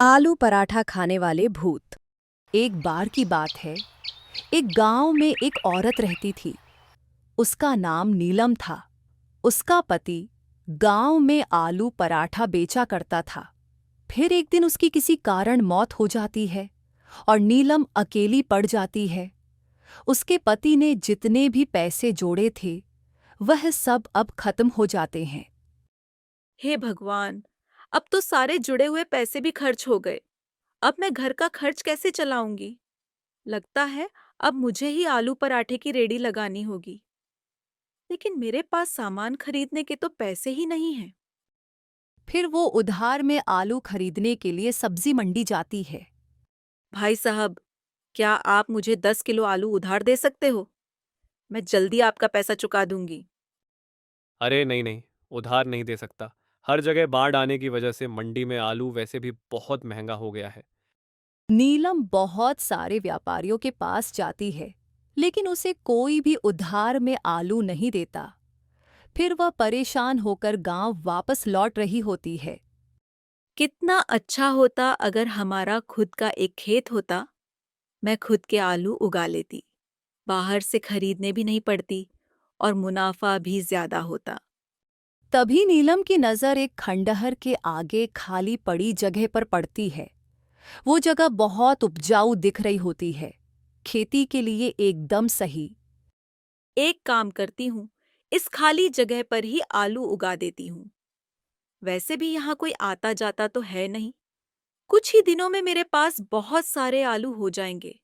आलू पराठा खाने वाले भूत। एक बार की बात है, एक गांव में एक औरत रहती थी। उसका नाम नीलम था। उसका पति गांव में आलू पराठा बेचा करता था। फिर एक दिन उसकी किसी कारण मौत हो जाती है और नीलम अकेली पड़ जाती है। उसके पति ने जितने भी पैसे जोड़े थे वह सब अब खत्म हो जाते हैं। हे भगवान! अब तो सारे जुड़े हुए पैसे भी खर्च हो गए। अब मैं घर का खर्च कैसे चलाऊंगी? लगता है अब मुझे ही आलू पराठे की रेडी लगानी होगी। लेकिन मेरे पास सामान खरीदने के तो पैसे ही नहीं हैं। फिर वो उधार में आलू खरीदने के लिए सब्जी मंडी जाती है। भाई साहब, क्या आप मुझे 10 किलो आलू उधार दे सकते हो? मैं जल्दी आपका पैसा चुका दूंगी। अरे नहीं नहीं, उधार नहीं दे सकता। हर जगह बाढ़ आने की वजह से मंडी में आलू वैसे भी बहुत महंगा हो गया है। नीलम बहुत सारे व्यापारियों के पास जाती है, लेकिन उसे कोई भी उधार में आलू नहीं देता। फिर वह परेशान होकर गांव वापस लौट रही होती है। कितना अच्छा होता अगर हमारा खुद का एक खेत होता। मैं खुद के आलू उगा लेती, बाहर से खरीदने भी नहीं पड़ती और मुनाफा भी ज्यादा होता। तभी नीलम की नज़र एक खंडहर के आगे खाली पड़ी जगह पर पड़ती है। वो जगह बहुत उपजाऊ दिख रही होती है, खेती के लिए एकदम सही। एक काम करती हूँ, इस खाली जगह पर ही आलू उगा देती हूँ। वैसे भी यहाँ कोई आता जाता तो है नहीं। कुछ ही दिनों में मेरे पास बहुत सारे आलू हो जाएंगे।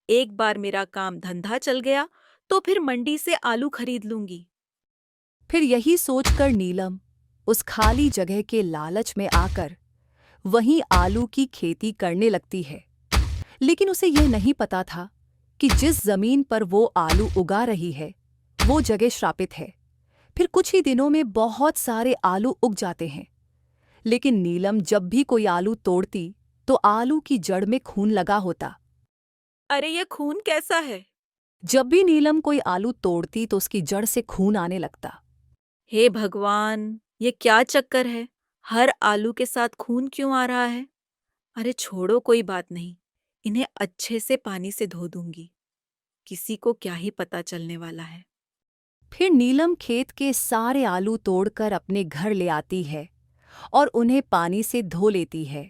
एक बार मेरा काम धंधा चल गया तो फिर मंडी से आलू खरीद लूंगी। फिर यही सोचकर नीलम उस खाली जगह के लालच में आकर वहीं आलू की खेती करने लगती है। लेकिन उसे यह नहीं पता था कि जिस जमीन पर वो आलू उगा रही है वो जगह श्रापित है। फिर कुछ ही दिनों में बहुत सारे आलू उग जाते हैं। लेकिन नीलम जब भी कोई आलू तोड़ती तो आलू की जड़ में खून लगा होता। अरे ये खून कैसा है? जब भी नीलम कोई आलू तोड़ती तो उसकी जड़ से खून आने लगता। हे भगवान! ये क्या चक्कर है? हर आलू के साथ खून क्यों आ रहा है? अरे छोड़ो, कोई बात नहीं। इन्हें अच्छे से पानी से धो दूंगी। किसी को क्या ही पता चलने वाला है। फिर नीलम खेत के सारे आलू तोड़कर अपने घर ले आती है और उन्हें पानी से धो लेती है।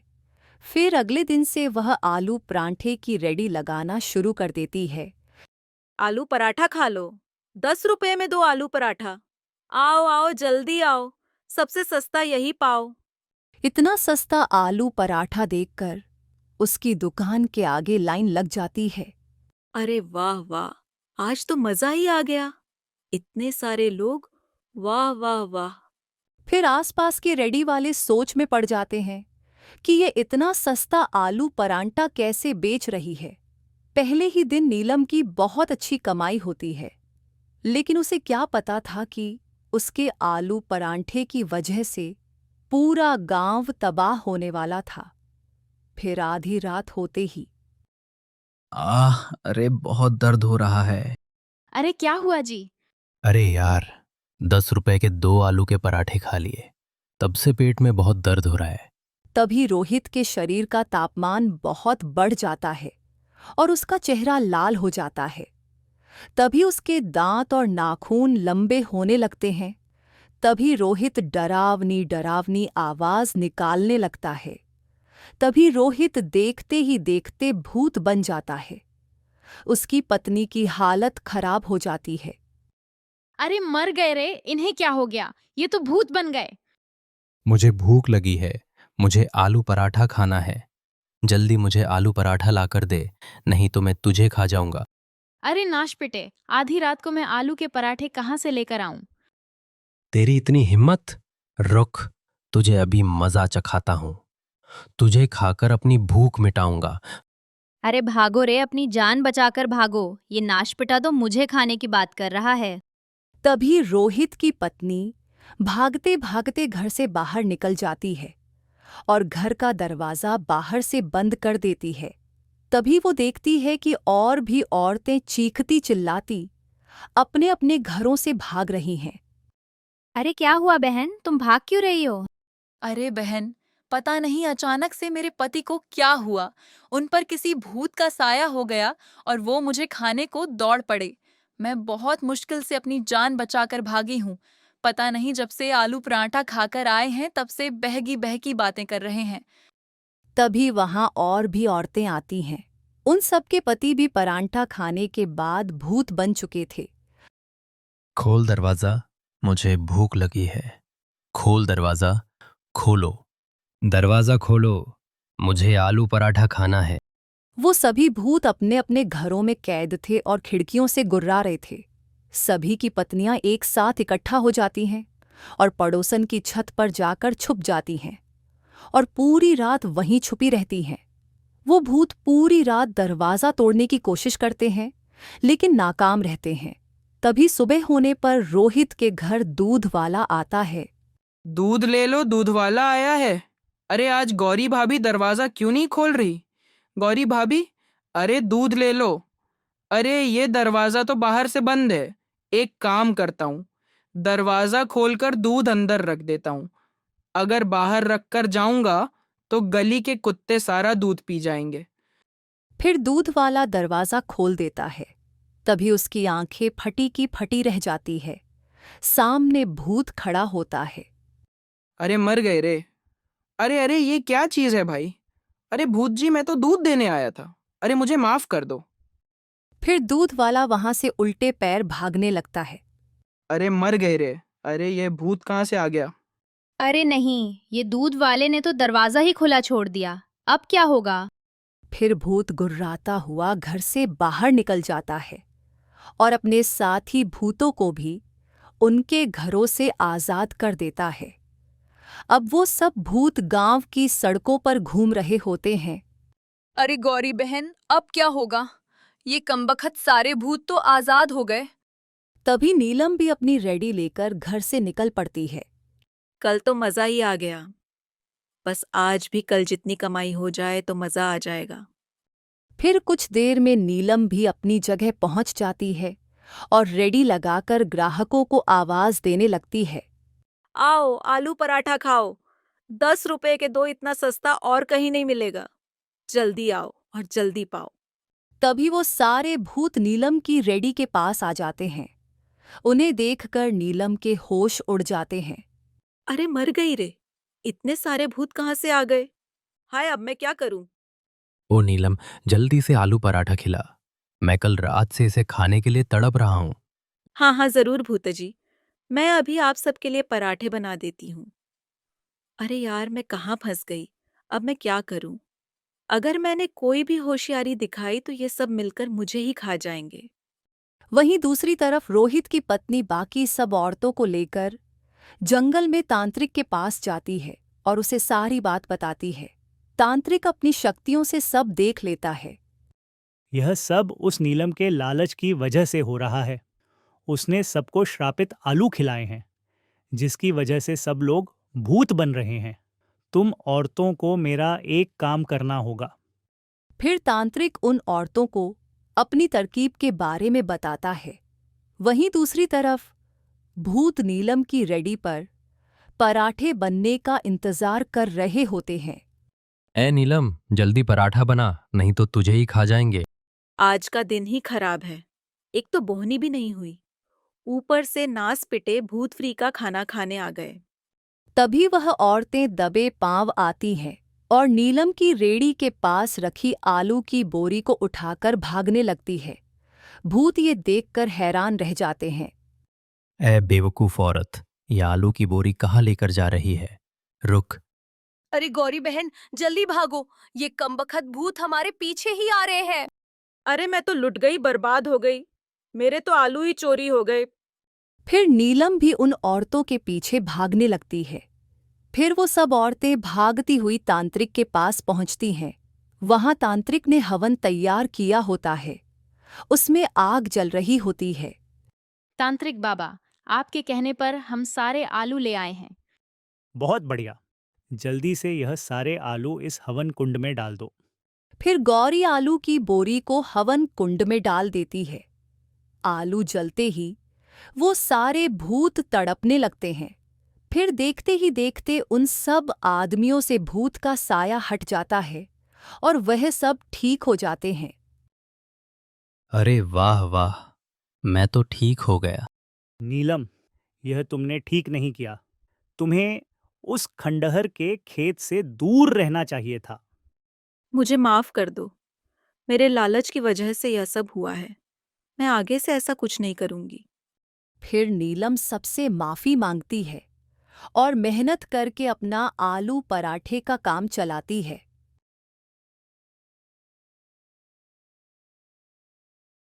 फिर अगले दिन से वह आलू परांठे की रेडी लगाना शुरू कर देती है। आलू पराठा खा लो। 10 रुपए में 2 आलू पराठा। आओ आओ जल्दी आओ। सबसे सस्ता यही पाओ। इतना सस्ता आलू पराठा देखकर उसकी दुकान के आगे लाइन लग जाती है। अरे वाह वाह! आज तो मजा ही आ गया। इतने सारे लोग। वाह वाह वाह! फिर आसपास के रेडी वाले सोच में पड़ जाते हैं कि ये इतना सस्ता आलू परांठा कैसे बेच रही है। पहले ही दिन नीलम की बहुत अच्छी कमाई होती है, लेकिन उसे क्या पता था कि उसके आलू परांठे की वजह से पूरा गांव तबाह होने वाला था। फिर आधी रात होते ही अरे बहुत दर्द हो रहा है। अरे क्या हुआ जी? अरे यार, 10 रुपए के 2 आलू के पराठे खा लिए, तब से पेट में बहुत दर्द हो रहा है। तभी रोहित के शरीर का तापमान बहुत बढ़ जाता है और उसका चेहरा लाल हो जाता है। तभी उसके दांत और नाखून लंबे होने लगते हैं। तभी रोहित डरावनी डरावनी आवाज निकालने लगता है। तभी रोहित देखते ही देखते भूत बन जाता है। उसकी पत्नी की हालत खराब हो जाती है। अरे मर गए रे, इन्हें क्या हो गया? ये तो भूत बन गए। मुझे भूख लगी है, मुझे आलू पराठा खाना है। जल्दी मुझे आलू पराठा लाकर दे, नहीं तो मैं तुझे खा जाऊंगा। अरे नाश पिटे, आधी रात को मैं आलू के पराठे कहाँ से लेकर आऊं? तेरी इतनी हिम्मत? रुक, तुझे अभी मजा चखाता हूँ। तुझे खाकर अपनी भूख मिटाऊंगा। अरे भागो रे, अपनी जान बचाकर भागो। ये नाशपिटा तो मुझे खाने की बात कर रहा है। तभी रोहित की पत्नी भागते भागते घर से बाहर निकल जाती है और घर का दरवाजा बाहर से बंद कर देती है। तभी वो देखती है कि और भी औरतें चीखती चिल्लाती अपने अपने घरों से भाग रही हैं। अरे क्या हुआ बहन, तुम भाग क्यों रही हो? अरे बहन, पता नहीं अचानक से मेरे पति को क्या हुआ। उन पर किसी भूत का साया हो गया और वो मुझे खाने को दौड़ पड़े। मैं बहुत मुश्किल से अपनी जान बचाकर भागी हूँ। पता नहीं जब से आलू पराठा खाकर आए हैं तब से बहकी बहकी बातें कर रहे हैं। तभी वहां और भी औरतें आती हैं। उन सब के पति भी परांठा खाने के बाद भूत बन चुके थे। खोल दरवाजा, मुझे भूख लगी है। खोल दरवाजा, खोलो। दरवाजा खोलो, मुझे आलू पराठा खाना है। वो सभी भूत अपने अपने घरों में कैद थे और खिड़कियों से गुर्रा रहे थे। सभी की पत्नियां एक साथ इकट्ठा हो जाती हैं और पड़ोसन की छत पर जाकर छुप जाती हैं और पूरी रात वहीं छुपी रहती हैं। वो भूत पूरी रात दरवाज़ा तोड़ने की कोशिश करते हैं लेकिन नाकाम रहते हैं। तभी सुबह होने पर रोहित के घर दूध वाला आता है। दूध ले लो, दूध वाला आया है। अरे आज गौरी भाभी दरवाजा क्यों नहीं खोल रही? गौरी भाभी, अरे दूध ले लो। अरे ये दरवाजा तो बाहर से बंद है। एक काम करता हूँ, दरवाजा खोलकर दूध अंदर रख देता हूँ। अगर बाहर रखकर जाऊंगा तो गली के कुत्ते सारा दूध पी जाएंगे। फिर दूध वाला दरवाज़ा खोल देता है। तभी उसकी आंखें फटी की फटी रह जाती है। सामने भूत खड़ा होता है। अरे मर गए रे। अरे अरे ये क्या चीज है भाई? अरे भूत जी, मैं तो दूध देने आया था। अरे मुझे माफ कर दो। फिर दूध वाला वहां से उल्टे पैर भागने लगता है। अरे मर गए रे। अरे ये भूत कहाँ से आ गया? अरे नहीं, ये दूध वाले ने तो दरवाजा ही खुला छोड़ दिया। अब क्या होगा? फिर भूत गुर्राता हुआ घर से बाहर निकल जाता है और अपने साथी भूतों को भी उनके घरों से आजाद कर देता है। अब वो सब भूत गांव की सड़कों पर घूम रहे होते हैं। अरे गौरी बहन, अब क्या होगा? ये कमबख्त सारे भूत तो आजाद हो गए। तभी नीलम भी अपनी रेडी लेकर घर से निकल पड़ती है। कल तो मज़ा ही आ गया। बस आज भी कल जितनी कमाई हो जाए तो मज़ा आ जाएगा। फिर कुछ देर में नीलम भी अपनी जगह पहुंच जाती है और रेडी लगाकर ग्राहकों को आवाज देने लगती है। आओ आलू पराठा खाओ। 10 रुपए के दो, इतना सस्ता और कहीं नहीं मिलेगा। जल्दी आओ और जल्दी पाओ। तभी वो सारे भूत नीलम की रेडी के पास आ जाते हैं। उन्हें देखकर नीलम के होश उड़ जाते हैं। अरे मर गई रे। इतने सारे भूत कहाँ से आ गए? हाय, अब मैं क्या करूं? ओ नीलम, जल्दी से आलू पराठा खिला। मैं कल रात से इसे खाने के लिए तड़प रहा हूँ। हाँ हाँ जरूर भूतजी। मैं अभी आप सबके लिए पराठे बना देती हूँ। अरे यार, मैं कहाँ फंस गई? अब मैं क्या करूं? अगर मैंने कोई भी होशियारी दिखाई तो ये सब मिलकर मुझे ही खा जाएंगे। वहीं दूसरी तरफ रोहित की पत्नी बाकी सब औरतों को लेकर जंगल में तांत्रिक के पास जाती है और उसे सारी बात बताती है। तांत्रिक अपनी शक्तियों से सब देख लेता है। यह सब उस नीलम के लालच की वजह से हो रहा है। उसने सबको श्रापित आलू खिलाए हैं, जिसकी वजह से सब लोग भूत बन रहे हैं। तुम औरतों को मेरा एक काम करना होगा। फिर तांत्रिक उन औरतों को अपनी तरकीब के बारे में बताता है। वहीं दूसरी तरफ भूत नीलम की रेडी पर पराठे बनने का इंतजार कर रहे होते हैं। ए नीलम, जल्दी पराठा बना, नहीं तो तुझे ही खा जाएंगे। आज का दिन ही खराब है। एक तो बोहनी भी नहीं हुई, ऊपर से नास पिटे भूत फ्री का खाना खाने आ गए। तभी वह औरतें दबे पांव आती हैं और नीलम की रेड़ी के पास रखी आलू की बोरी को उठाकर भागने लगती है। भूत ये देखकर हैरान रह जाते हैं। ए बेवकूफ औरत, ये आलू की बोरी कहाँ लेकर जा रही है? रुक। अरे गौरी बहन, जल्दी भागो, ये कमबख्त भूत हमारे पीछे ही आ रहे हैं। अरे मैं तो लुट गई, बर्बाद हो गई। मेरे तो आलू ही चोरी हो गए। फिर नीलम भी उन औरतों के पीछे भागने लगती है। फिर वो सब औरतें भागती हुई तांत्रिक के पास पहुंचती हैं। वहां तांत्रिक ने हवन तैयार किया होता है। उसमें आग जल रही होती है। तांत्रिक बाबा, आपके कहने पर हम सारे आलू ले आए हैं। बहुत बढ़िया। जल्दी से यह सारे आलू इस हवन कुंड में डाल दो। फिर गौरी आलू की बोरी को हवन कुंड में डाल देती है। आलू जलते ही वो सारे भूत तड़पने लगते हैं। फिर देखते ही देखते उन सब आदमियों से भूत का साया हट जाता है और वह सब ठीक हो जाते हैं। अरे वाह वाह, मैं तो ठीक हो गया। नीलम, यह तुमने ठीक नहीं किया। तुम्हें उस खंडहर के खेत से दूर रहना चाहिए था। मुझे माफ कर दो। मेरे लालच की वजह से यह सब हुआ है। मैं आगे से ऐसा कुछ नहीं करूंगी। फिर नीलम सबसे माफी मांगती है और मेहनत करके अपना आलू पराठे का काम चलाती है।